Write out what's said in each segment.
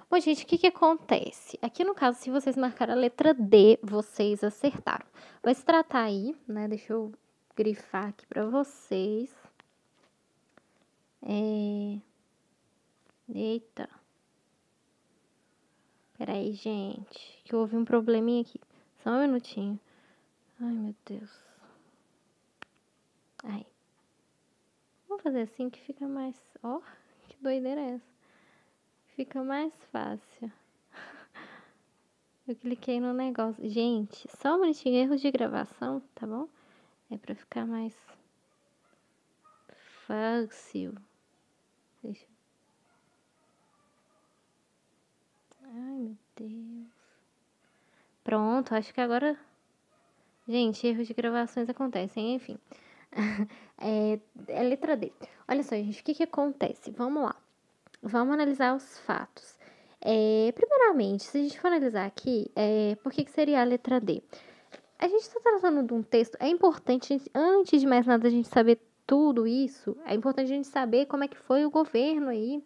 Bom, gente, o que que acontece? Aqui no caso, se vocês marcaram a letra D, vocês acertaram. Vai se tratar aí, né? Deixa eu grifar aqui pra vocês. Eita. Peraí, gente, que houve um probleminha aqui. Só um minutinho. Ai, meu Deus. Ai. Vamos fazer assim que fica mais... Ó, que doideira é essa? Fica mais fácil. Eu cliquei no negócio. Gente, só um minutinho, erros de gravação, tá bom? É pra ficar mais fácil. Deixa. Ai, meu Deus. Pronto, acho que agora... Gente, erros de gravações acontecem, enfim. É letra D. Olha só, gente, o que que acontece? Vamos lá. Vamos analisar os fatos. Primeiramente, se a gente for analisar aqui, por que que seria a letra D? A gente está tratando de um texto, é importante, antes de mais nada, a gente saber tudo isso, é importante a gente saber como é que foi o governo aí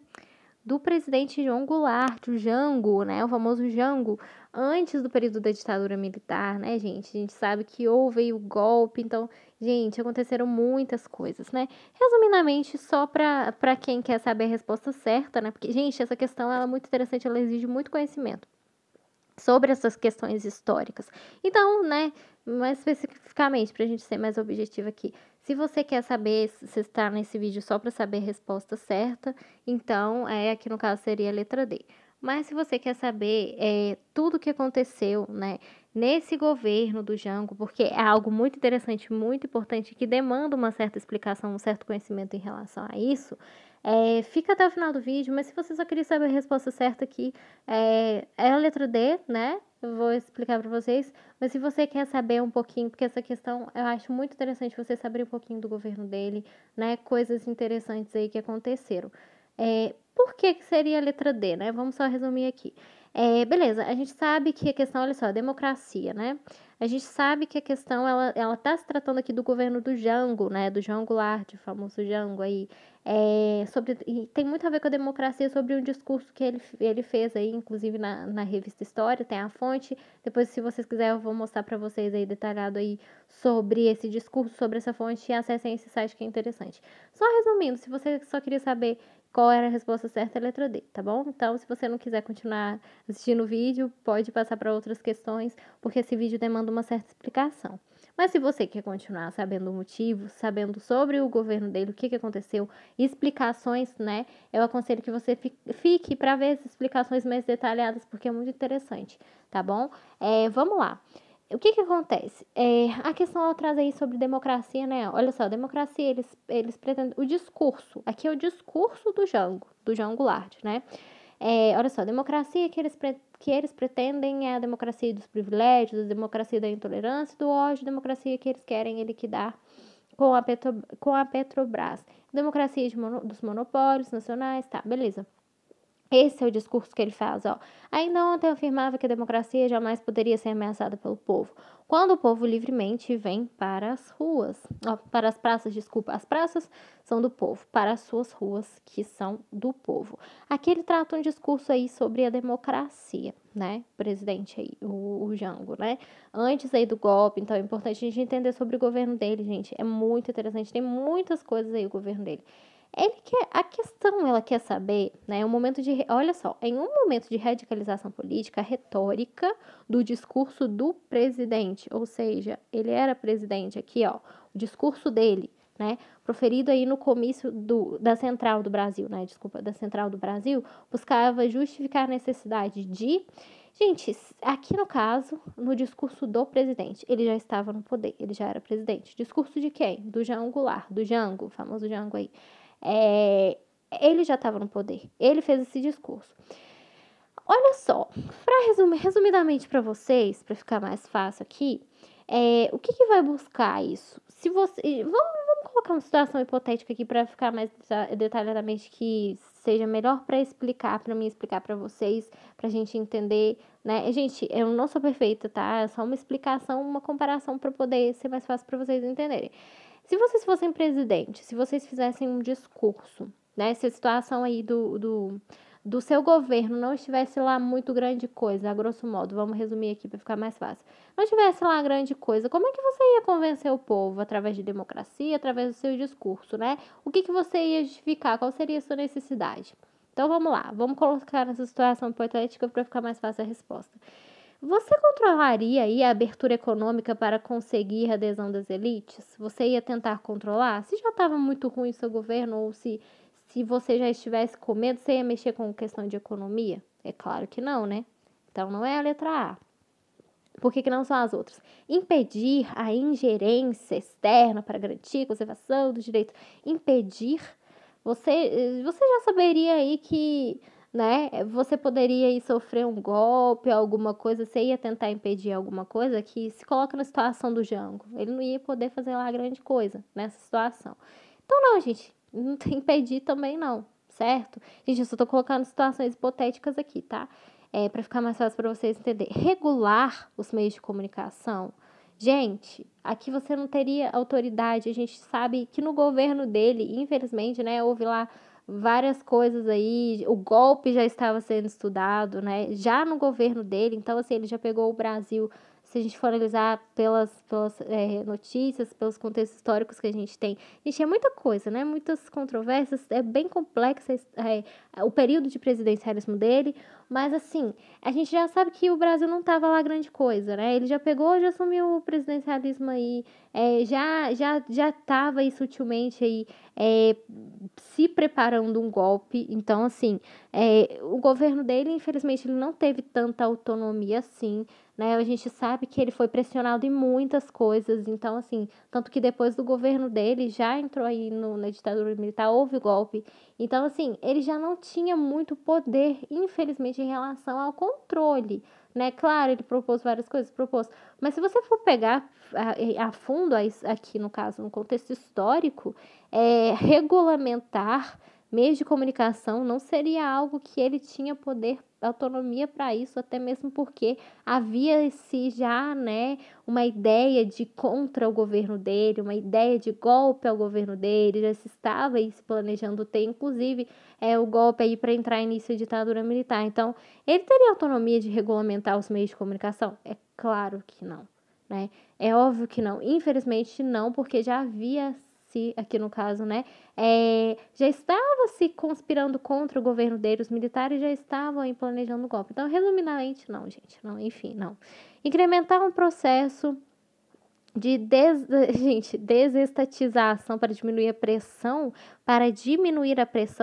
do presidente João Goulart, o Jango, né, o famoso Jango, antes do período da ditadura militar, né, gente? A gente sabe que houve aí o golpe, então, gente, aconteceram muitas coisas, né? Resumidamente, só para quem quer saber a resposta certa, né? Porque, gente, essa questão ela é muito interessante, ela exige muito conhecimento sobre essas questões históricas. Então, né, mais especificamente, para a gente ser mais objetivo aqui, se você quer saber se está nesse vídeo só para saber a resposta certa, então, aqui no caso seria a letra D. Mas se você quer saber tudo o que aconteceu, né, nesse governo do Jango, porque é algo muito interessante, muito importante, que demanda uma certa explicação, um certo conhecimento em relação a isso, fica até o final do vídeo, mas se você só queria saber a resposta certa aqui, é a letra D, né? Eu vou explicar para vocês, mas se você quer saber um pouquinho, porque essa questão eu acho muito interessante você saber um pouquinho do governo dele, né? Coisas interessantes aí que aconteceram. Por que que seria a letra D, né? Vamos só resumir aqui. Beleza, a gente sabe que a questão, olha só, democracia, né? A gente sabe que a questão, ela tá se tratando aqui do governo do Jango, né? Do João Goulart, o famoso Jango aí. E tem muito a ver com a democracia, sobre um discurso que ele fez aí, inclusive na revista História, tem a fonte. Depois, se vocês quiserem, eu vou mostrar para vocês aí detalhado aí sobre esse discurso, sobre essa fonte, e acessem esse site que é interessante. Só resumindo, se você só queria saber qual era a resposta certa, é a letra D, tá bom? Então, se você não quiser continuar assistindo o vídeo, pode passar para outras questões, porque esse vídeo demanda uma certa explicação. Mas se você quer continuar sabendo o motivo, sabendo sobre o governo dele, o que que aconteceu, explicações, né? Eu aconselho que você fique para ver as explicações mais detalhadas, porque é muito interessante, tá bom? Vamos lá. O que que acontece? A questão ela traz aí sobre democracia, né? Olha só, democracia, eles pretendem... O discurso, aqui é o discurso do Jango Goulart, né? Olha só, a democracia que eles pretendem é a democracia dos privilégios, a democracia da intolerância e do ódio, a democracia que eles querem liquidar com a Petrobras. Democracia dos monopólios nacionais, tá, beleza. Esse é o discurso que ele faz, ó. Ainda ontem afirmava que a democracia jamais poderia ser ameaçada pelo povo, quando o povo livremente vem para as ruas, ó, para as praças, desculpa, as praças são do povo, para as suas ruas, que são do povo. Aqui ele trata um discurso aí sobre a democracia, né, presidente aí, o Jango, né, antes aí do golpe, então é importante a gente entender sobre o governo dele, gente, é muito interessante, tem muitas coisas aí o governo dele. A questão, ela quer saber, né, olha só, em um momento de radicalização política, a retórica do discurso do presidente, ou seja, ele era presidente aqui, ó, o discurso dele, né, proferido aí no comício da Central do Brasil, né, desculpa, da Central do Brasil, buscava justificar a necessidade de... Gente, aqui no caso, no discurso do presidente, ele já estava no poder, ele já era presidente. Discurso de quem? Do Jango Goulart, do Jango, o famoso Jango aí. Ele já estava no poder, ele fez esse discurso. Olha só, para resumidamente para vocês, para ficar mais fácil aqui, o que que vai buscar isso? Se você, vamos colocar uma situação hipotética aqui para ficar mais detalhadamente, que seja melhor para explicar, para mim explicar para vocês, para a gente entender, né? Gente, eu não sou perfeita, tá? É só uma explicação, uma comparação para poder ser mais fácil para vocês entenderem. Se vocês fossem presidente, se vocês fizessem um discurso, né? Se a situação aí do seu governo não estivesse lá muito grande coisa, a grosso modo, vamos resumir aqui para ficar mais fácil. Não estivesse lá grande coisa, como é que você ia convencer o povo? Através de democracia, através do seu discurso, né? O que você ia justificar? Qual seria a sua necessidade? Então vamos lá, vamos colocar nessa situação hipotética para ficar mais fácil a resposta. Você controlaria aí a abertura econômica para conseguir a adesão das elites? Você ia tentar controlar? Se já estava muito ruim o seu governo ou se você já estivesse com medo, você ia mexer com questão de economia? É claro que não, né? Então não é a letra A. Por que não são as outras? Impedir a ingerência externa para garantir a conservação dos direitos. Impedir. Você já saberia aí que, né, você poderia ir sofrer um golpe, alguma coisa, você ia tentar impedir alguma coisa que se coloca na situação do Jango. Ele não ia poder fazer lá grande coisa nessa situação. Então, não, gente, não tem impedir também não, certo? Gente, eu só tô colocando situações hipotéticas aqui, tá? Para ficar mais fácil para vocês entenderem. Regular os meios de comunicação. Gente, aqui você não teria autoridade. A gente sabe que no governo dele, infelizmente, né, houve lá várias coisas aí. O golpe já estava sendo estudado, né, já no governo dele. Então, assim, ele já pegou o Brasil. Se a gente for analisar pelas notícias, pelos contextos históricos que a gente tem. Gente, é muita coisa, né? Muitas controvérsias. É bem complexa o período de presidencialismo dele. Mas, assim, a gente já sabe que o Brasil não estava lá grande coisa, né? Ele já pegou, já assumiu o presidencialismo aí, já estava aí sutilmente aí se preparando um golpe. Então, assim, o governo dele, infelizmente, ele não teve tanta autonomia assim, né? A gente sabe que ele foi pressionado em muitas coisas. Então, assim, tanto que depois do governo dele já entrou aí na ditadura militar, houve golpe. Então, assim, ele já não tinha muito poder, infelizmente, em relação ao controle, né? Claro, ele propôs várias coisas, propôs. Mas se você for pegar a fundo, aqui no caso, no contexto histórico, regulamentar meios de comunicação não seria algo que ele tinha poder, autonomia para isso, até mesmo porque havia-se já, né, uma ideia de contra o governo dele, uma ideia de golpe ao governo dele, já se estava aí se planejando ter, inclusive, o golpe aí para entrar início da ditadura militar. Então, ele teria autonomia de regulamentar os meios de comunicação? É claro que não, né? É óbvio que não. Infelizmente, não, porque já havia aqui no caso, né, já estava se conspirando contra o governo dele, os militares já estavam aí planejando o golpe. Então, resumidamente, não, gente, não, enfim, não. Incrementar um processo de desestatização para diminuir a pressão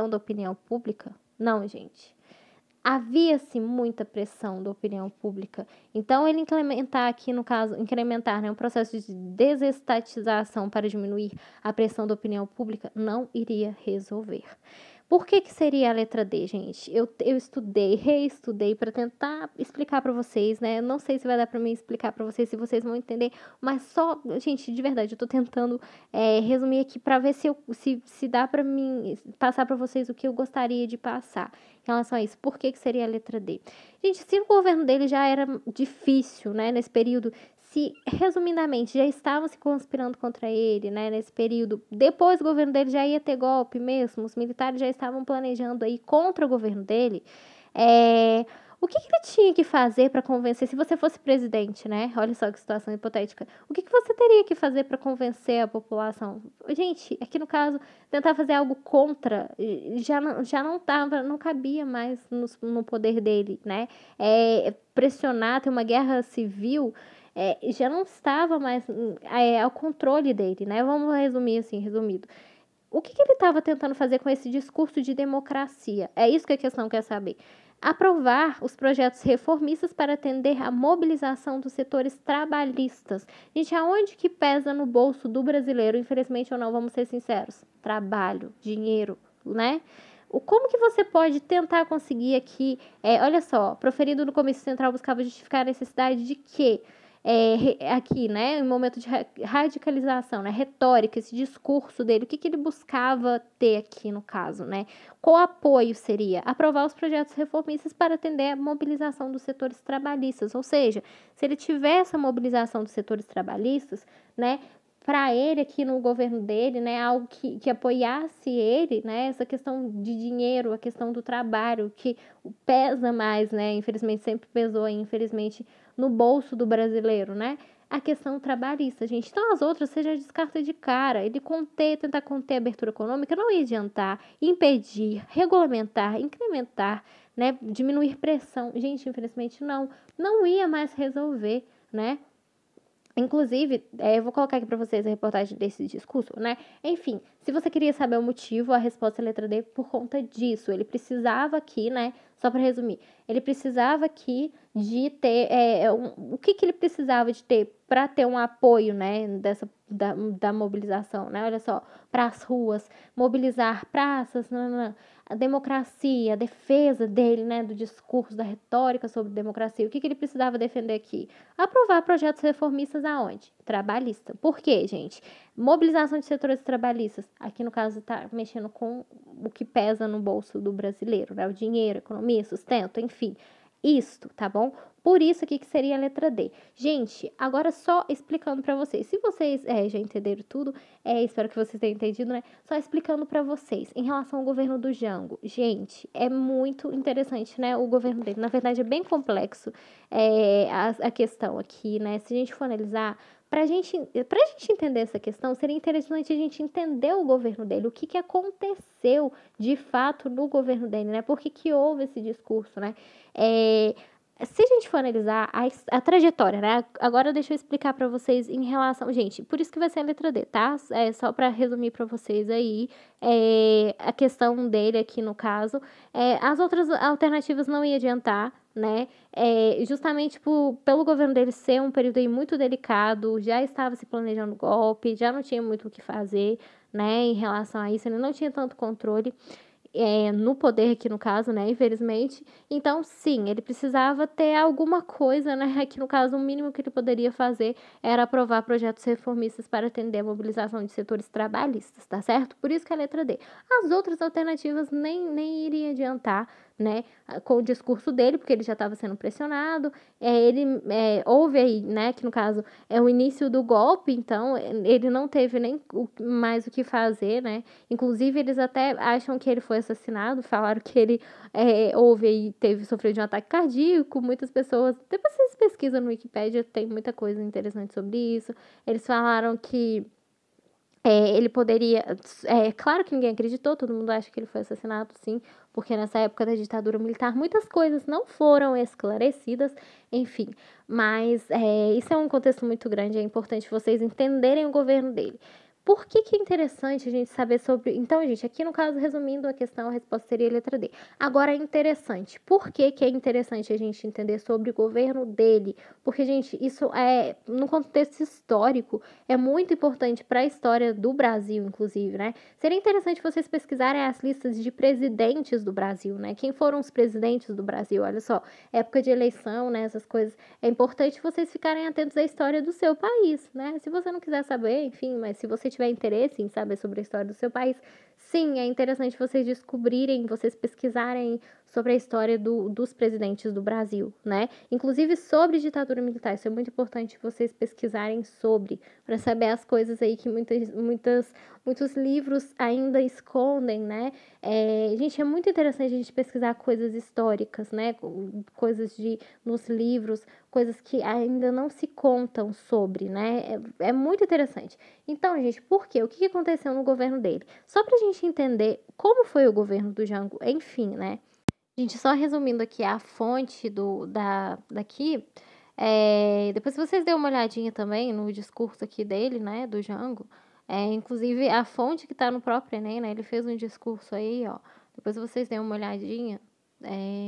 da opinião pública? Não, gente. Havia-se muita pressão da opinião pública. Então, ele incrementar aqui, no caso, incrementar, né, um processo de desestatização para diminuir a pressão da opinião pública não iria resolver. Por que seria a letra D, gente? Eu estudei, reestudei para tentar explicar para vocês, né? Não sei se vai dar para mim explicar para vocês, se vocês vão entender, mas só, gente, de verdade, eu tô tentando resumir aqui para ver se dá para mim passar para vocês o que eu gostaria de passar em relação a isso. Por que seria a letra D? Gente, se o governo dele já era difícil, né, nesse período, se, resumidamente, já estavam se conspirando contra ele, né, nesse período, depois do governo dele já ia ter golpe mesmo, os militares já estavam planejando aí contra o governo dele, o que ele tinha que fazer para convencer, se você fosse presidente, né, olha só que situação hipotética, o que você teria que fazer para convencer a população? Gente, aqui no caso, tentar fazer algo contra, não cabia mais no poder dele, né, pressionar, ter uma guerra civil, já não estava mais ao controle dele, né? Vamos resumir assim, resumido. O que ele estava tentando fazer com esse discurso de democracia? É isso que a questão quer saber. Aprovar os projetos reformistas para atender à mobilização dos setores trabalhistas. Gente, aonde que pesa no bolso do brasileiro, infelizmente ou não, vamos ser sinceros? Trabalho, dinheiro, né? Como que você pode tentar conseguir aqui, olha só, proferido no Comício Central buscava justificar a necessidade de quê? Aqui, né, em momento de radicalização, né, retórica, esse discurso dele, o que ele buscava ter aqui no caso, né? Qual apoio seria? Aprovar os projetos reformistas para atender a mobilização dos setores trabalhistas, ou seja, se ele tiver essa mobilização dos setores trabalhistas, né, para ele aqui no governo dele, né, algo que apoiasse ele, né, essa questão de dinheiro, a questão do trabalho, que pesa mais, né, infelizmente sempre pesou, infelizmente, no bolso do brasileiro, né, a questão trabalhista, gente. Então, as outras você já descarta de cara. Ele tentar conter a abertura econômica não ia adiantar, impedir, regulamentar, incrementar, né, diminuir pressão. Gente, infelizmente, não ia mais resolver, né? Inclusive, eu vou colocar aqui para vocês a reportagem desse discurso, né? Enfim, se você queria saber o motivo, a resposta é letra D por conta disso. Ele precisava aqui, né? Só para resumir, ele precisava aqui de ter o que ele precisava de ter para ter um apoio, né? Da mobilização, né? Olha só, para as ruas, mobilizar praças, a democracia, a defesa dele, né? Do discurso, da retórica sobre democracia. O que ele precisava defender aqui? Aprovar projetos reformistas aonde? Trabalhista. Por quê, gente? Mobilização de setores trabalhistas. Aqui, no caso, está mexendo com o que pesa no bolso do brasileiro, né? O dinheiro, economia, sustento, enfim. Isto, tá bom? Por isso aqui que seria a letra D. Gente, agora só explicando para vocês. Se vocês já entenderam tudo, espero que vocês tenham entendido, né? Só explicando para vocês. Em relação ao governo do Jango. Gente, é muito interessante, né? O governo dele. Na verdade, é bem complexo a questão aqui, né? Se a gente for analisar, pra gente entender essa questão, seria interessante a gente entender o governo dele, o que aconteceu de fato no governo dele, né? Por que houve esse discurso, né? Se a gente for analisar a trajetória, né? Agora deixa eu explicar para vocês em relação... Gente, por isso que vai ser a letra D, tá? Só para resumir para vocês aí a questão dele aqui no caso. As outras alternativas não iam adiantar, né? Justamente pelo governo dele ser um período aí muito delicado, já estava se planejando golpe, já não tinha muito o que fazer, né? Em relação a isso, ele não tinha tanto controle no poder aqui no caso, né, infelizmente. Então, sim, ele precisava ter alguma coisa, né, aqui no caso, o mínimo que ele poderia fazer era aprovar projetos reformistas para atender a mobilização de setores trabalhistas, tá certo? Por isso que é a letra D. As outras alternativas nem iriam adiantar, né, com o discurso dele, porque ele já estava sendo pressionado, houve aí, né, que no caso é o início do golpe, então ele não teve nem mais o que fazer, né, inclusive eles até acham que ele foi assassinado, falaram que ele sofreu de um ataque cardíaco, muitas pessoas, depois vocês pesquisam no Wikipedia, tem muita coisa interessante sobre isso, eles falaram que ele poderia. Claro que ninguém acreditou, todo mundo acha que ele foi assassinado, sim, porque nessa época da ditadura militar muitas coisas não foram esclarecidas, enfim. Mas isso é um contexto muito grande, é importante vocês entenderem o governo dele. Por que é interessante a gente saber sobre... Então, gente, aqui no caso, resumindo a questão, a resposta seria a letra D. Agora, é interessante. Por que é interessante a gente entender sobre o governo dele? Porque, gente, isso no contexto histórico, é muito importante para a história do Brasil, inclusive, né? Seria interessante vocês pesquisarem as listas de presidentes do Brasil, né? Quem foram os presidentes do Brasil? Olha só, época de eleição, né? Essas coisas. É importante vocês ficarem atentos à história do seu país, né? Se você não quiser saber, enfim, mas se você tiver interesse em saber sobre a história do seu país, sim, é interessante vocês descobrirem, vocês pesquisarem sobre a história dos presidentes do Brasil, né? Inclusive sobre ditadura militar, isso é muito importante vocês pesquisarem sobre, para saber as coisas aí que muitos livros ainda escondem, né? Gente, é muito interessante a gente pesquisar coisas históricas, né? Coisas nos livros, coisas que ainda não se contam sobre, né? É muito interessante. Então, gente, por quê? O que aconteceu no governo dele? Só pra gente entender como foi o governo do Jango, enfim, né? Gente, só resumindo aqui a fonte daqui, depois se vocês derem uma olhadinha também no discurso aqui dele, né, do Jango, inclusive a fonte que tá no próprio Enem, né, ele fez um discurso aí, ó, depois vocês derem uma olhadinha,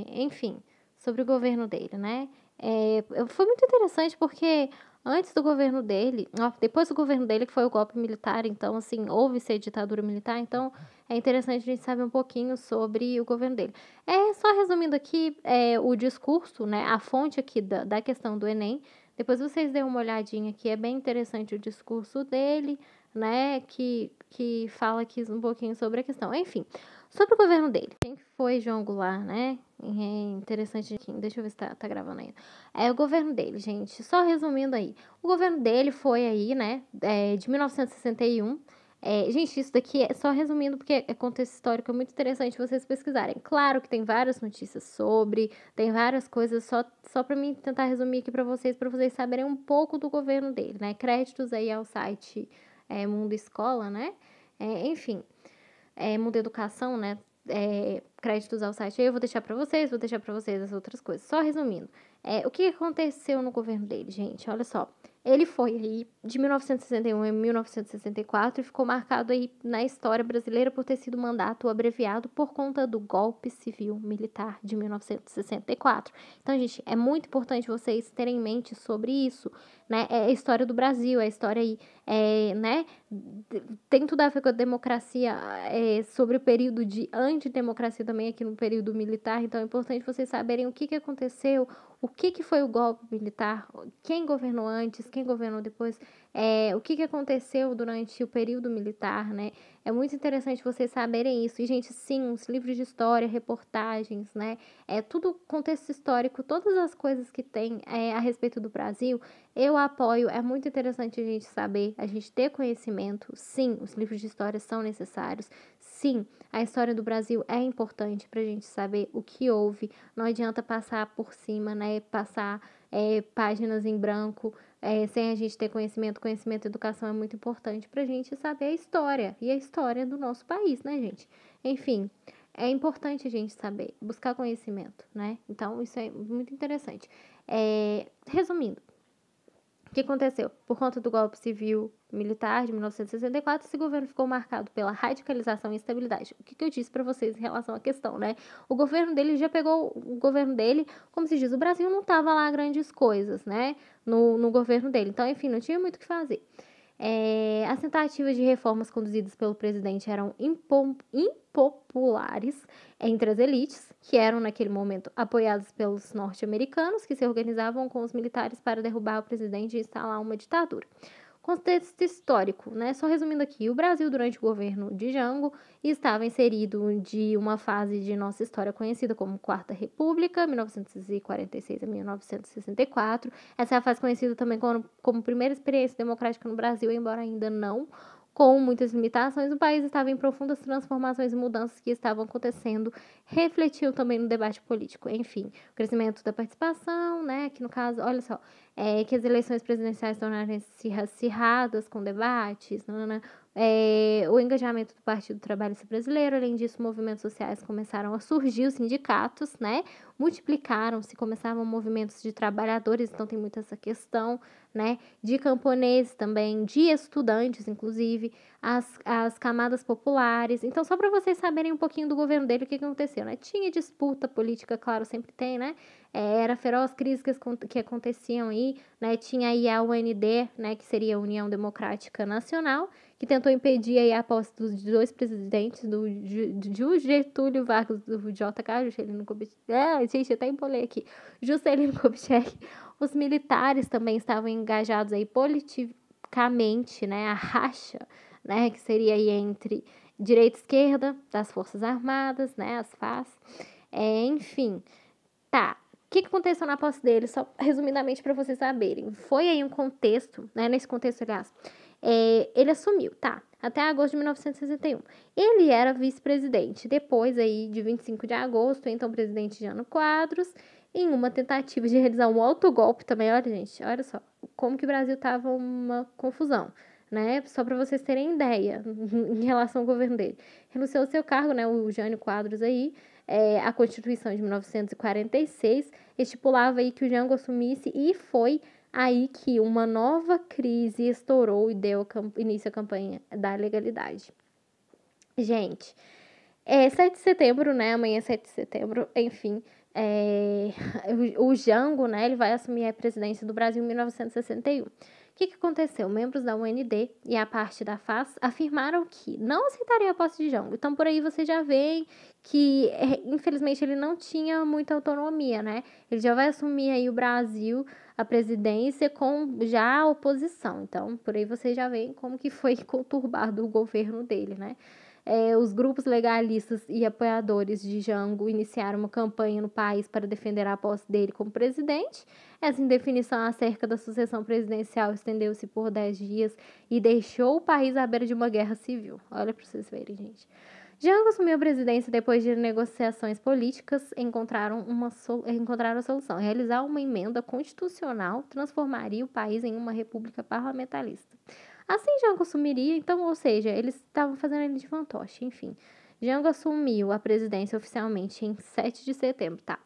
enfim, sobre o governo dele, né, foi muito interessante porque antes do governo dele, ó, depois do governo dele que foi o golpe militar, então, assim, houve-se a ditadura militar, então é interessante a gente saber um pouquinho sobre o governo dele. Só resumindo aqui, o discurso, né, a fonte aqui da questão do Enem, depois vocês dêem uma olhadinha aqui, é bem interessante o discurso dele, né, que fala aqui um pouquinho sobre a questão. Enfim, sobre o governo dele. Quem foi João Goulart, né? interessante aqui. Deixa eu ver se tá gravando ainda. É o governo dele, gente. Só resumindo aí. O governo dele foi aí, né, de 1961. Gente, isso daqui é só resumindo, porque é contexto histórico, é muito interessante vocês pesquisarem. Claro que tem várias notícias sobre, tem várias coisas, só para mim tentar resumir aqui para vocês saberem um pouco do governo dele, né? Créditos aí ao site Mundo Escola, né? Enfim, Mundo Educação, né? Créditos ao site. Aí eu vou deixar para vocês as outras coisas. Só resumindo, o que aconteceu no governo dele, gente? Olha só. Ele foi aí de 1961 a 1964 e ficou marcado aí na história brasileira por ter sido mandato abreviado por conta do golpe civil militar de 1964. Então, gente, é muito importante vocês terem em mente sobre isso, né? É a história do Brasil, é a história aí, né? Tem tudo a ver com a democracia, sobre o período de antidemocracia também aqui no período militar. Então, é importante vocês saberem o que aconteceu, o que foi o golpe militar, quem governou antes, quem governou depois, o que aconteceu durante o período militar, né? É muito interessante vocês saberem isso. E, gente, sim, os livros de história, reportagens, né? Tudo contexto histórico, todas as coisas que tem a respeito do Brasil, eu apoio. É muito interessante a gente saber, a gente ter conhecimento. Sim, os livros de história são necessários. Sim, a história do Brasil é importante para a gente saber o que houve. Não adianta passar por cima, né? Passar páginas em branco, sem a gente ter conhecimento. Conhecimento e educação é muito importante para a gente saber a história. E a história do nosso país, né, gente? Enfim, é importante a gente saber, buscar conhecimento, né? Então, isso é muito interessante. Resumindo, o que aconteceu? Por conta do golpe civil militar de 1964, esse governo ficou marcado pela radicalização e instabilidade. O que eu disse para vocês em relação à questão, né? O governo dele já pegou o governo dele, como se diz, o Brasil não estava lá grandes coisas, né? No governo dele. Então, enfim, não tinha muito o que fazer. As tentativas de reformas conduzidas pelo presidente eram impopulares entre as elites, que eram naquele momento apoiadas pelos norte-americanos, que se organizavam com os militares para derrubar o presidente e instalar uma ditadura. Contexto histórico, né? Só resumindo aqui, o Brasil, durante o governo de Jango, estava inserido de uma fase de nossa história conhecida como Quarta República, 1946 a 1964. Essa é a fase conhecida também como primeira experiência democrática no Brasil, embora ainda não com muitas limitações, o país estava em profundas transformações e mudanças que estavam acontecendo, refletiu também no debate político. Enfim, o crescimento da participação, né, que no caso, olha só, que as eleições presidenciais tornaram-se acirradas com debates, o engajamento do Partido Trabalhista Brasileiro. Além disso, movimentos sociais começaram a surgir, os sindicatos, né, multiplicaram-se, começavam movimentos de trabalhadores, então tem muito essa questão, né, de camponeses também, de estudantes, inclusive, as camadas populares. Então, só para vocês saberem um pouquinho do governo dele, o que aconteceu, né? Tinha disputa política, claro, sempre tem, né? Era feroz crises que aconteciam aí, né? Tinha aí a UND, né, que seria a União Democrática Nacional, que tentou impedir aí a posse dos dois presidentes, do Getúlio Vargas, do JK, Juscelino Kubitschek. Gente, eu até empolei aqui. Juscelino Kubitschek. Os militares também estavam engajados aí politicamente, né? A racha, né, que seria aí entre direita e esquerda das Forças Armadas, né, as FARC. Enfim, tá. O que aconteceu na posse dele? Só resumidamente para vocês saberem. Foi aí um contexto, né? Nesse contexto, aliás, ele assumiu, tá? Até agosto de 1961. Ele era vice-presidente. Depois aí de 25 de agosto, então presidente Jânio Quadros, em uma tentativa de realizar um autogolpe também. Olha, gente, olha só como que o Brasil tava uma confusão, né? Só para vocês terem ideia em relação ao governo dele. Renunciou ao seu cargo, né? O Jânio Quadros aí. A Constituição de 1946 estipulava aí que o Jango assumisse, e foi aí que uma nova crise estourou e deu início à campanha da legalidade. Gente, 7 de setembro, né? Amanhã é 7 de setembro, enfim. O Jango, né? Ele vai assumir a presidência do Brasil em 1961. O que aconteceu? Membros da UND e a parte da FAS afirmaram que não aceitariam a posse de Jango. Então, por aí você já vê que, infelizmente, ele não tinha muita autonomia, né? Ele já vai assumir aí o Brasil, a presidência, com já a oposição. Então, por aí você já vê como que foi conturbado o governo dele, né? Os grupos legalistas e apoiadores de Jango iniciaram uma campanha no país para defender a posse dele como presidente. Essa indefinição acerca da sucessão presidencial estendeu-se por 10 dias e deixou o país à beira de uma guerra civil. Olha para vocês verem, gente. Jango assumiu a presidência depois de negociações políticas, encontraram a solução. Realizar uma emenda constitucional transformaria o país em uma república parlamentarista. Assim, Jango assumiria, então, ou seja, eles estavam fazendo ele de fantoche, enfim. Jango assumiu a presidência oficialmente em 7 de setembro, tá?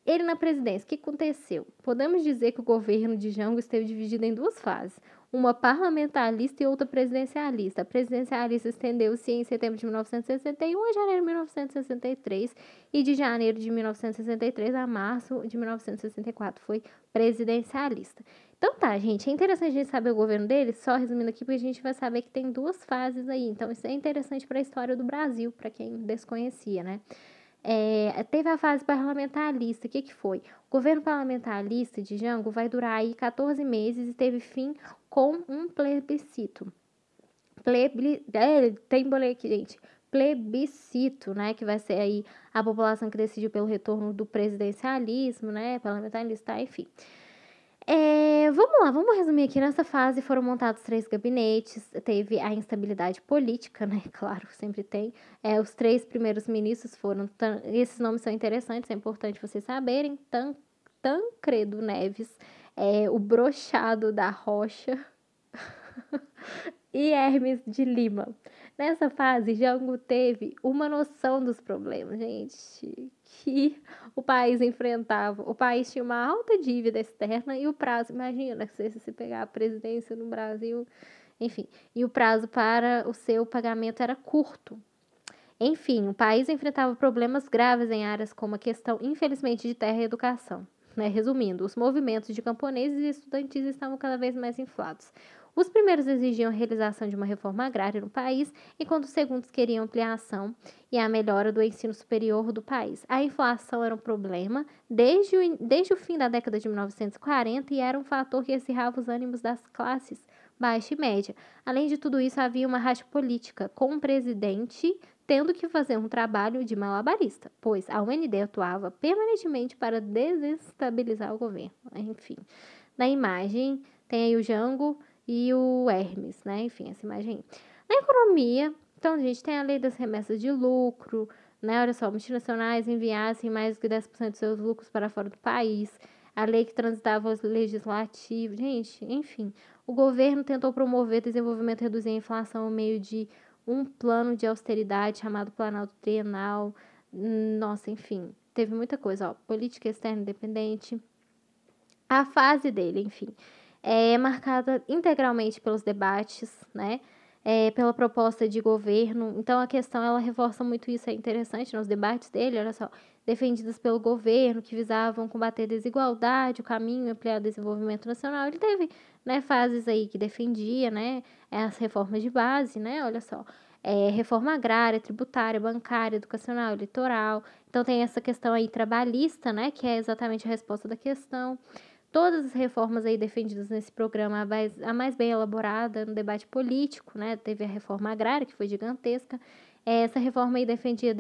Ele na presidência, o que aconteceu? Podemos dizer que o governo de Jango esteve dividido em duas fases, uma parlamentarista e outra presidencialista. A presidencialista estendeu-se em setembro de 1961 a janeiro de 1963 e de janeiro de 1963 a março de 1964 foi presidencialista. Então tá, gente, é interessante a gente saber o governo dele, só resumindo aqui, porque a gente vai saber que tem duas fases aí. Então isso é interessante para a história do Brasil, para quem desconhecia, né? Teve a fase parlamentarista, o que foi? O governo parlamentarista de Jango vai durar aí 14 meses e teve fim com um plebiscito. Tem boleto aqui, gente. Plebiscito, né? Que vai ser aí a população que decidiu pelo retorno do presidencialismo, né? Parlamentarista, enfim. Vamos lá, vamos resumir aqui. Nessa fase foram montados 3 gabinetes, teve a instabilidade política, né? Claro, sempre tem. Os 3 primeiros ministros foram... Esses nomes são interessantes, é importante vocês saberem. Tancredo Neves, o Brochado da Rocha e Hermes de Lima. Nessa fase, Jango teve uma noção dos problemas, gente, que o país enfrentava. O país tinha uma alta dívida externa e o prazo, imagina, se pegar a presidência no Brasil, enfim, e o prazo para o seu pagamento era curto. Enfim, o país enfrentava problemas graves em áreas como a questão, infelizmente, de terra e educação. Resumindo, os movimentos de camponeses e estudantis estavam cada vez mais inflados. Os primeiros exigiam a realização de uma reforma agrária no país, enquanto os segundos queriam ampliação e a melhora do ensino superior do país. A inflação era um problema desde o fim da década de 1940 e era um fator que acirrava os ânimos das classes baixa e média. Além de tudo isso, havia uma racha política, com o presidente tendo que fazer um trabalho de malabarista, pois a UND atuava permanentemente para desestabilizar o governo. Enfim, na imagem tem aí o Jango e o Hermes, né? Enfim, essa imagem aí. Na economia, então, a gente tem a lei das remessas de lucro, né? Olha só, multinacionais enviassem mais do que 10% dos seus lucros para fora do país, a lei que transitava o legislativo, gente, enfim. O governo tentou promover desenvolvimento e reduzir a inflação ao meio de um plano de austeridade chamado Planalto Trienal. Nossa, enfim, teve muita coisa, ó. Política externa independente. A fase dele, enfim, é marcada integralmente pelos debates, né? Pela proposta de governo. Então, a questão, ela reforça muito isso, é interessante, nos debates dele, olha só, defendidas pelo governo, que visavam combater a desigualdade, o caminho ampliar o desenvolvimento nacional. Ele teve, né, fases aí que defendia, né, as reformas de base, né, olha só, reforma agrária, tributária, bancária, educacional, eleitoral. Então, tem essa questão aí trabalhista, né, que é exatamente a resposta da questão. Todas as reformas aí defendidas nesse programa, a mais bem elaborada no debate político, né? Teve a reforma agrária, que foi gigantesca. Essa reforma aí defendia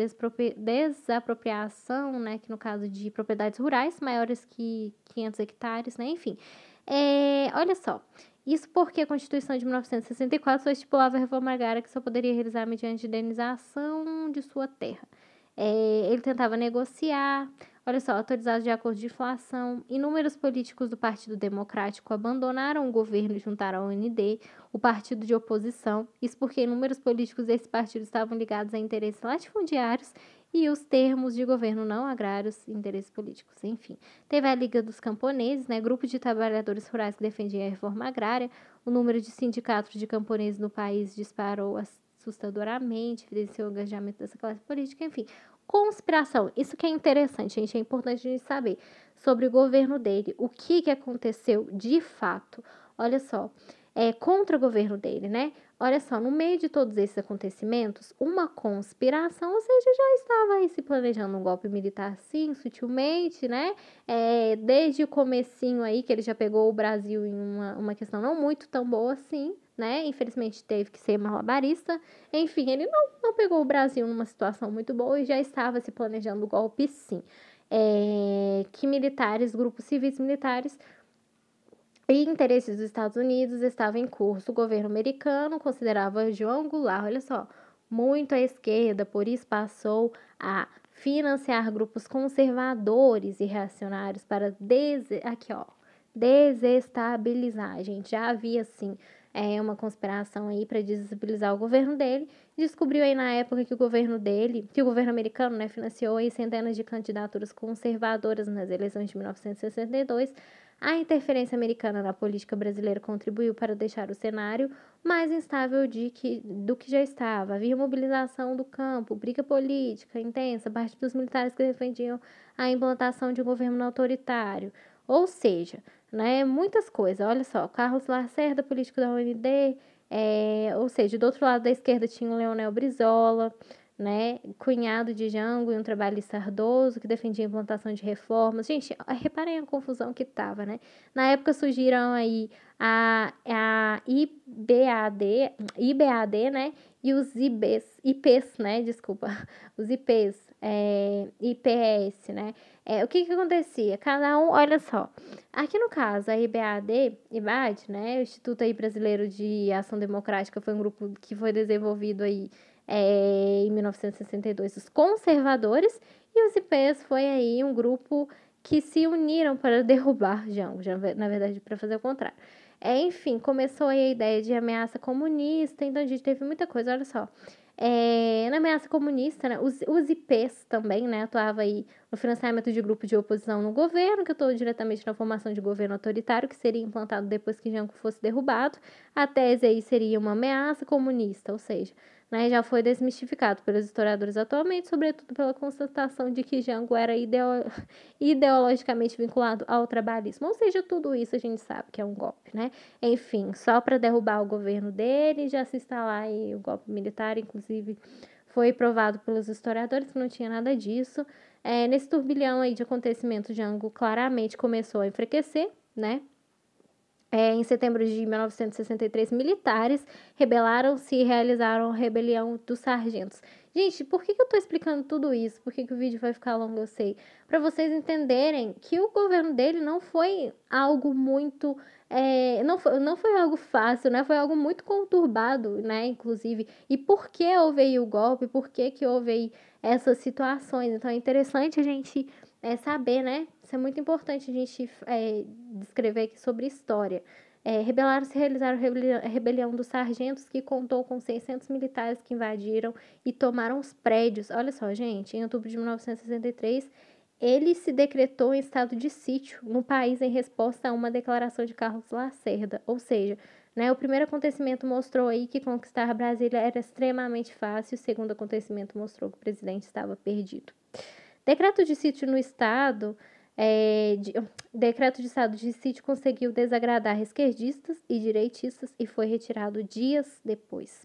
desapropriação, né? Que no caso de propriedades rurais maiores que 500 hectares, né? Enfim, olha só. Isso porque a Constituição de 1964 só estipulava a reforma agrária que só poderia realizar mediante indenização de sua terra. Ele tentava negociar, olha só, autorizados de acordo de inflação. Inúmeros políticos do Partido Democrático abandonaram o governo e juntaram ao UND, o partido de oposição. Isso porque inúmeros políticos desse partido estavam ligados a interesses latifundiários e os termos de governo não agrários, interesses políticos. Enfim, teve a Liga dos Camponeses, né, grupo de trabalhadores rurais que defendia a reforma agrária. O número de sindicatos de camponeses no país disparou assustadoramente, evidenciou o engajamento dessa classe política, enfim. Conspiração, isso que é interessante, gente, é importante a gente saber sobre o governo dele, o que aconteceu de fato. Olha só, contra o governo dele, né? Olha só, no meio de todos esses acontecimentos, uma conspiração, ou seja, já estava aí se planejando um golpe militar, sim, sutilmente, né? Desde o comecinho aí, que ele já pegou o Brasil em uma questão não muito tão boa assim, né? Infelizmente teve que ser malabarista. Enfim, ele não pegou o Brasil numa situação muito boa e já estava se planejando o golpe, sim. Que militares, grupos civis militares e interesses dos Estados Unidos estavam em curso. O governo americano considerava João Goulart, olha só, muito à esquerda, por isso passou a financiar grupos conservadores e reacionários para desestabilizar. Gente, já havia sim uma conspiração aí para desestabilizar o governo dele. Descobriu aí na época que o governo americano, né, financiou aí centenas de candidaturas conservadoras nas eleições de 1962. A interferência americana na política brasileira contribuiu para deixar o cenário mais instável do que já estava. Havia mobilização do campo, briga política intensa, parte dos militares que defendiam a implantação de um governo autoritário. Ou seja, né, muitas coisas. Olha só, Carlos Lacerda, político da UND, ou seja, do outro lado da esquerda tinha o Leonel Brizola, né, cunhado de Jango e um trabalhista ardoso que defendia a implantação de reformas. Gente, reparem a confusão que tava, né? Na época surgiram aí a IBAD, né, e os IPs, né, desculpa, os IPS, né? O que acontecia? Cada um, olha só, aqui no caso, a IBAD, né, o Instituto aí Brasileiro de Ação Democrática foi um grupo que foi desenvolvido aí em 1962, os conservadores, e os IPs foi aí um grupo que se uniram para derrubar Jango, na verdade, para fazer o contrário. Enfim, começou aí a ideia de ameaça comunista, então a gente teve muita coisa, olha só. Na ameaça comunista, né, os IPs também, né, atuava aí no financiamento de grupos de oposição no governo, que atuou diretamente na formação de governo autoritário, que seria implantado depois que Jango fosse derrubado. A tese aí seria uma ameaça comunista, ou seja, né, já foi desmistificado pelos historiadores atualmente, sobretudo pela constatação de que Jango era ideologicamente vinculado ao trabalhismo. Ou seja, tudo isso a gente sabe que é um golpe, né? Enfim, só para derrubar o governo dele, já se instalar aí o golpe militar, inclusive foi provado pelos historiadores que não tinha nada disso. Nesse turbilhão aí de acontecimentos, Jango claramente começou a enfraquecer, né? Em setembro de 1963, militares rebelaram-se e realizaram a rebelião dos sargentos. Gente, por que eu tô explicando tudo isso? Por que o vídeo vai ficar longo, eu sei? Para vocês entenderem que o governo dele não foi algo muito... não foi algo fácil, né? Foi algo muito conturbado, né? Inclusive. E por que houve aí o golpe? Por que houve aí essas situações? Então, é interessante a gente saber, né? Isso é muito importante a gente descrever aqui sobre história. Rebelaram-se e realizaram a rebelião dos sargentos, que contou com 600 militares que invadiram e tomaram os prédios. Olha só, gente, em outubro de 1963, ele se decretou em estado de sítio no país em resposta a uma declaração de Carlos Lacerda. Ou seja, né, o primeiro acontecimento mostrou aí que conquistar Brasília era extremamente fácil, o segundo acontecimento mostrou que o presidente estava perdido. Decreto de sítio no estado, decreto de estado de sítio conseguiu desagradar esquerdistas e direitistas e foi retirado dias depois.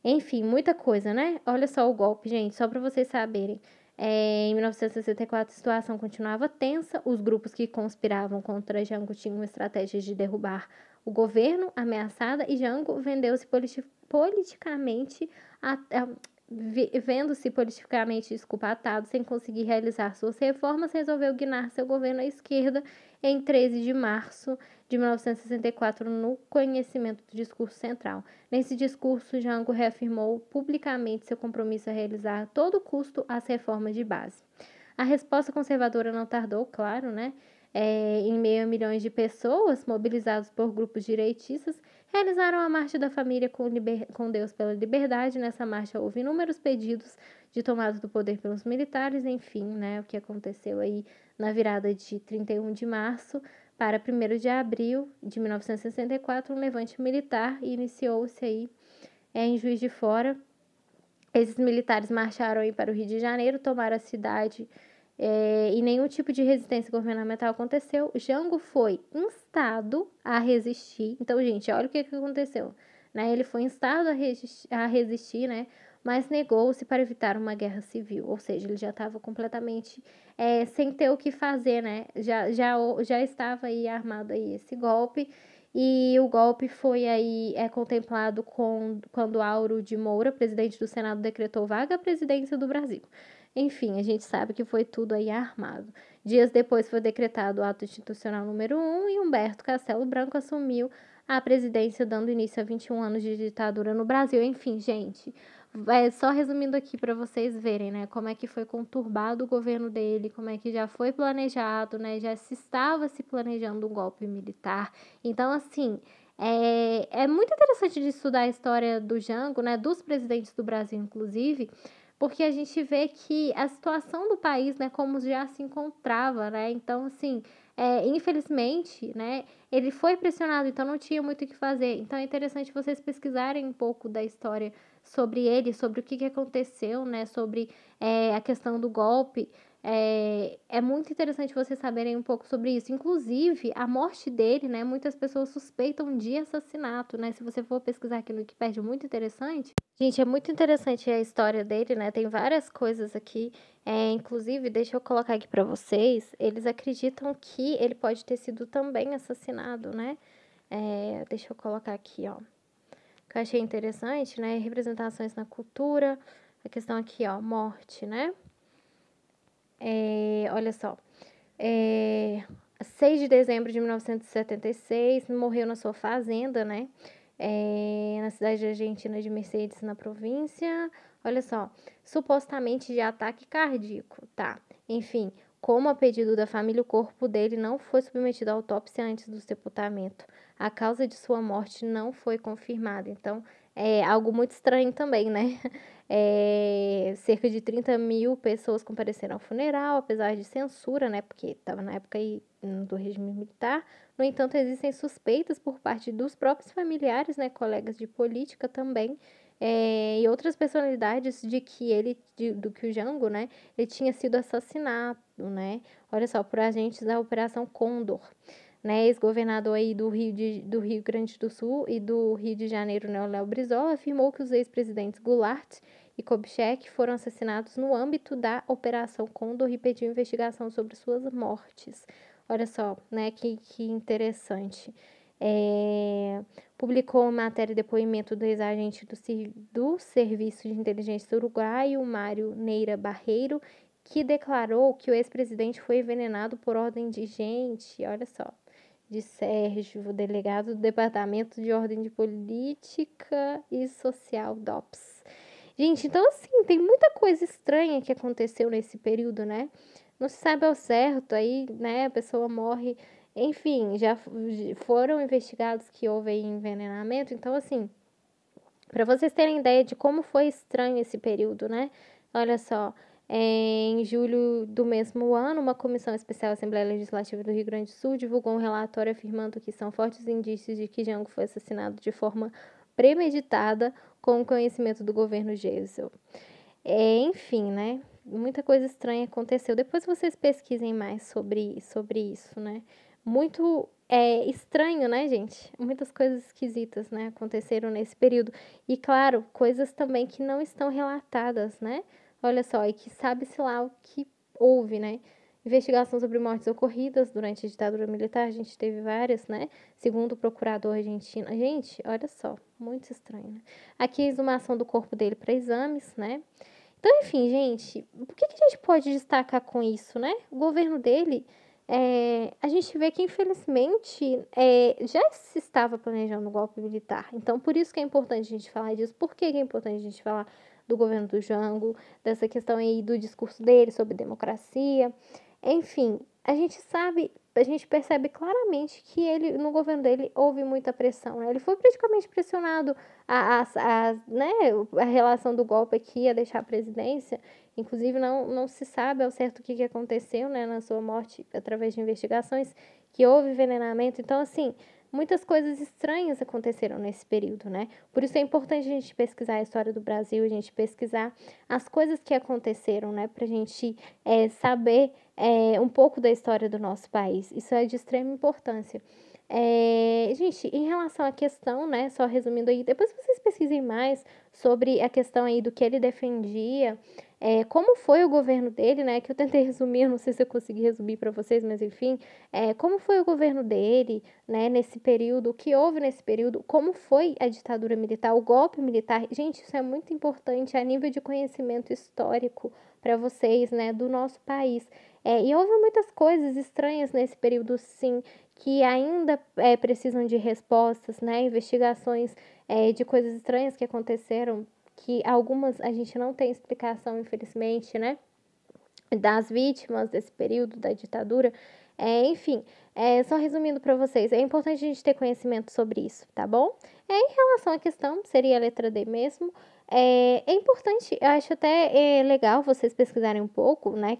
Enfim, muita coisa, né? Olha só o golpe, gente, só para vocês saberem. Em 1964, a situação continuava tensa, os grupos que conspiravam contra Jango tinham estratégias de derrubar o governo ameaçada e Jango vendeu-se politicamente vendo-se politicamente desculpado, sem conseguir realizar suas reformas, resolveu guinar seu governo à esquerda em 13 de março de 1964, no conhecimento do discurso central. Nesse discurso, Jango reafirmou publicamente seu compromisso a realizar a todo custo as reformas de base. A resposta conservadora não tardou, claro, né? Em meio a milhões de pessoas, mobilizados por grupos direitistas, realizaram a Marcha da Família com Deus pela Liberdade. Nessa marcha houve inúmeros pedidos de tomada do poder pelos militares, enfim, né, o que aconteceu aí na virada de 31 de março para 1º de abril de 1964, um levante militar iniciou-se aí em Juiz de Fora. Esses militares marcharam aí para o Rio de Janeiro, tomaram a cidade e nenhum tipo de resistência governamental aconteceu. Jango foi instado a resistir. Então, gente, olha o que aconteceu. Né? Ele foi instado a resistir, né? Mas negou-se para evitar uma guerra civil. Ou seja, ele já estava completamente sem ter o que fazer, né? Já estava aí armado aí esse golpe. e o golpe foi aí contemplado quando Auro de Moura, presidente do Senado, decretou vaga à presidência do Brasil. Enfim, a gente sabe que foi tudo aí armado. Dias depois foi decretado o ato institucional número 1 e Humberto Castelo Branco assumiu a presidência, dando início a 21 anos de ditadura no Brasil. Enfim, gente, só resumindo aqui para vocês verem, né, como é que foi conturbado o governo dele, como é que já foi planejado, né, já se estava se planejando um golpe militar. Então, assim, é muito interessante de estudar a história do Jango, né, dos presidentes do Brasil, inclusive, porque a gente vê que a situação do país, né, como já se encontrava, né, então, assim, infelizmente, né, ele foi pressionado, então não tinha muito o que fazer. Então, é interessante vocês pesquisarem um pouco da história sobre ele, sobre o que aconteceu, né, sobre a questão do golpe. É muito interessante vocês saberem um pouco sobre isso. Inclusive, a morte dele, né, muitas pessoas suspeitam de assassinato, né, se você for pesquisar aqui no Wikipedia, é muito interessante. Gente, é muito interessante a história dele, né? Tem várias coisas aqui. Inclusive, deixa eu colocar aqui para vocês. Eles acreditam que ele pode ter sido também assassinado, né? Deixa eu colocar aqui, ó. Que eu achei interessante, né? Representações na cultura. A questão aqui, ó, morte, né? Olha só. 6 de dezembro de 1976, morreu na sua fazenda, né? Na cidade argentina de Mercedes, na província. Olha só, supostamente de ataque cardíaco, tá? Enfim, como a pedido da família, o corpo dele não foi submetido à autópsia antes do sepultamento. A causa de sua morte não foi confirmada. Então, é algo muito estranho também, né? Cerca de 30 mil pessoas compareceram ao funeral, apesar de censura, né? Porque estava na época aí do regime militar. No entanto, existem suspeitas por parte dos próprios familiares, né, colegas de política também, e outras personalidades de que do que o Jango, né, ele tinha sido assassinado, né, olha só, por agentes da Operação Condor, né, ex-governador aí do Rio Grande do Sul e do Rio de Janeiro, né, Léo Brizola, afirmou que os ex-presidentes Goulart e Kubitschek foram assassinados no âmbito da Operação Condor e pediu investigação sobre suas mortes. Olha só, né, que interessante. Publicou uma matéria de depoimento do ex-agente do Serviço de Inteligência uruguaio, Mário Neira Barreiro, que declarou que o ex-presidente foi envenenado por ordem de gente, olha só, de Sérgio, delegado do Departamento de Ordem de Política e Social, DOPS. Gente, então assim, tem muita coisa estranha que aconteceu nesse período, né? Não se sabe ao certo, aí, né, a pessoa morre. Enfim, já foram investigados que houve envenenamento. Então, assim, para vocês terem ideia de como foi estranho esse período, né? Olha só, em julho do mesmo ano, uma comissão especial da Assembleia Legislativa do Rio Grande do Sul divulgou um relatório afirmando que são fortes indícios de que Jango foi assassinado de forma premeditada com o conhecimento do governo Geisel. Enfim, né? Muita coisa estranha aconteceu. Depois vocês pesquisem mais sobre isso, né? Muito estranho, né, gente? Muitas coisas esquisitas, né, aconteceram nesse período. E, claro, coisas também que não estão relatadas, né? Olha só, e que sabe-se lá o que houve, né? Investigação sobre mortes ocorridas durante a ditadura militar, a gente teve várias, né? Segundo o procurador argentino. Gente, olha só, muito estranho, né? Aqui a exumação do corpo dele para exames, né? Então, enfim, gente, o que a gente pode destacar com isso, né? O governo dele, a gente vê que, infelizmente, já se estava planejando um golpe militar. Então, por isso que é importante a gente falar disso. Por que é importante a gente falar do governo do Jango, dessa questão aí do discurso dele sobre democracia? Enfim, a gente percebe claramente que no governo dele, houve muita pressão, né? Ele foi praticamente pressionado né, a relação do golpe aqui ia deixar a presidência. Inclusive, não se sabe ao certo o que aconteceu, né, na sua morte, através de investigações, que houve envenenamento. Então, assim, muitas coisas estranhas aconteceram nesse período, né? Por isso é importante a gente pesquisar a história do Brasil, a gente pesquisar as coisas que aconteceram, né, pra gente saber um pouco da história do nosso país. Isso é de extrema importância. Gente, em relação à questão, né, só resumindo aí, depois vocês pesquisem mais sobre a questão aí do que ele defendia, como foi o governo dele, né, que eu tentei resumir, não sei se eu consegui resumir para vocês, mas enfim, como foi o governo dele, né, nesse período, o que houve nesse período, como foi a ditadura militar, o golpe militar. Gente, isso é muito importante a nível de conhecimento histórico para vocês, né, do nosso país. E houve muitas coisas estranhas nesse período, sim, que ainda precisam de respostas, né? Investigações de coisas estranhas que aconteceram, que algumas a gente não tem explicação, infelizmente, né? Das vítimas desse período da ditadura. Enfim, só resumindo para vocês, é importante a gente ter conhecimento sobre isso, tá bom? Em relação à questão, seria a letra D mesmo. É importante, eu acho até legal vocês pesquisarem um pouco, né?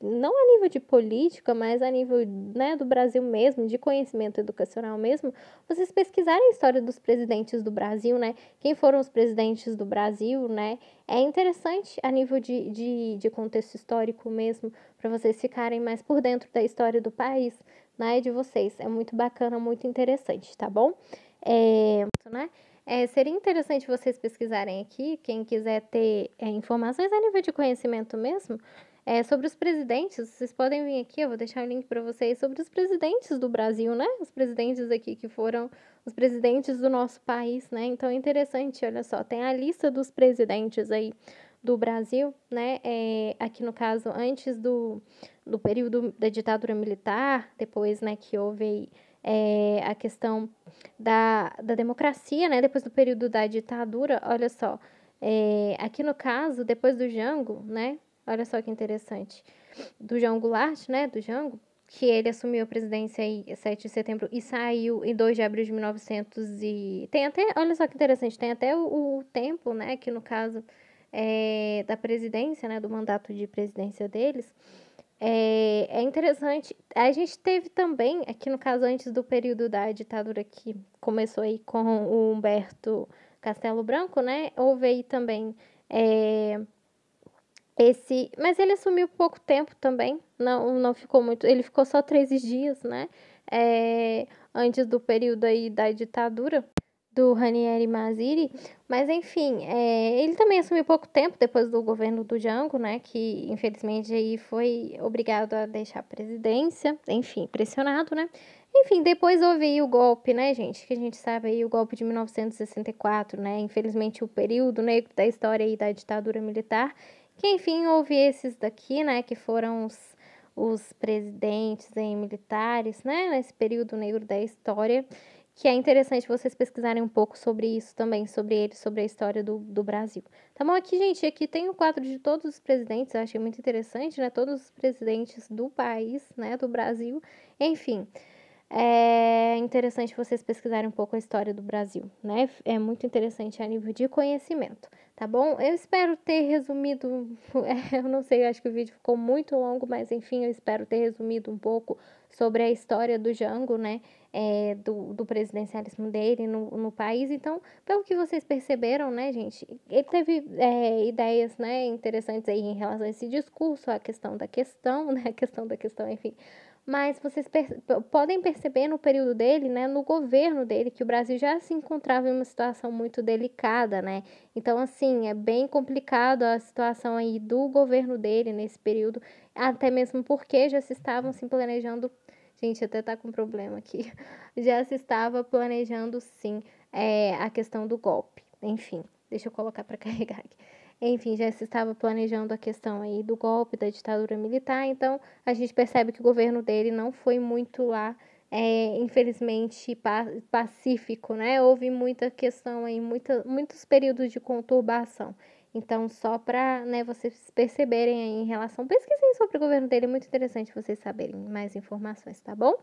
Não a nível de política, mas a nível, né, do Brasil mesmo, de conhecimento educacional mesmo, vocês pesquisarem a história dos presidentes do Brasil, né? Quem foram os presidentes do Brasil, né? É interessante a nível de contexto histórico mesmo, para vocês ficarem mais por dentro da história do país, né, de vocês. É muito bacana, muito interessante, tá bom? Né? Seria interessante vocês pesquisarem aqui, quem quiser ter informações a nível de conhecimento mesmo, sobre os presidentes. Vocês podem vir aqui, eu vou deixar o link para vocês sobre os presidentes do Brasil, né? Os presidentes aqui que foram os presidentes do nosso país, né? Então é interessante, olha só, tem a lista dos presidentes aí do Brasil, né? Aqui no caso, antes do período da ditadura militar, depois, né, que houve aí, a questão da democracia, né? Depois do período da ditadura, olha só. Aqui no caso, depois do Jango, né? Olha só que interessante. Do João Goulart, né? Do Jango, que ele assumiu a presidência em 7 de setembro e saiu em 2 de abril de 1900 e... Tem até, olha só que interessante, tem até o tempo, né? Que no caso da presidência, né? Do mandato de presidência deles. É interessante. A gente teve também, aqui no caso, antes do período da ditadura que começou aí com o Humberto Castelo Branco, né? Houve aí também mas ele assumiu pouco tempo também, não ficou muito, ele ficou só 13 dias, né? Antes do período aí da ditadura do Ranieri Mazzini, mas enfim, ele também assumiu pouco tempo depois do governo do Jango, né, que infelizmente aí foi obrigado a deixar a presidência, enfim, pressionado, né. Enfim, depois houve aí o golpe, né, gente, que a gente sabe aí o golpe de 1964, né, infelizmente o período negro da história aí da ditadura militar, que enfim houve esses daqui, né, que foram os presidentes aí militares, né, nesse período negro da história, que é interessante vocês pesquisarem um pouco sobre isso também, sobre eles, sobre a história do Brasil. Tá bom? Aqui, gente, aqui tem o quadro de todos os presidentes, eu achei muito interessante, né? Todos os presidentes do país, né? Do Brasil. Enfim, é interessante vocês pesquisarem um pouco a história do Brasil, né? É muito interessante a nível de conhecimento, tá bom? Eu espero ter resumido, eu não sei, eu acho que o vídeo ficou muito longo, mas enfim, eu espero ter resumido um pouco sobre a história do Jango, né? Do presidencialismo dele no país. Então, pelo que vocês perceberam, né, gente, ele teve ideias, né, interessantes aí em relação a esse discurso, a questão da questão, né, a questão da questão, enfim. Mas vocês podem perceber no período dele, né, no governo dele, que o Brasil já se encontrava em uma situação muito delicada, né? Então, assim, é bem complicado a situação aí do governo dele nesse período, até mesmo porque já se estavam se planejando. Gente, até tá com problema aqui. Já se estava planejando, sim, a questão do golpe. Enfim, deixa eu colocar para carregar aqui. Enfim, já se estava planejando a questão aí do golpe, da ditadura militar, então a gente percebe que o governo dele não foi muito lá, infelizmente, pacífico, né? Houve muita questão aí, muitos períodos de conturbação. Então, só para, né, vocês perceberem aí em relação... Pesquisem sobre o governo dele, é muito interessante vocês saberem mais informações, tá bom?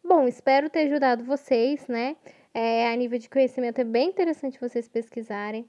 Bom, espero ter ajudado vocês, né? A nível de conhecimento é bem interessante vocês pesquisarem.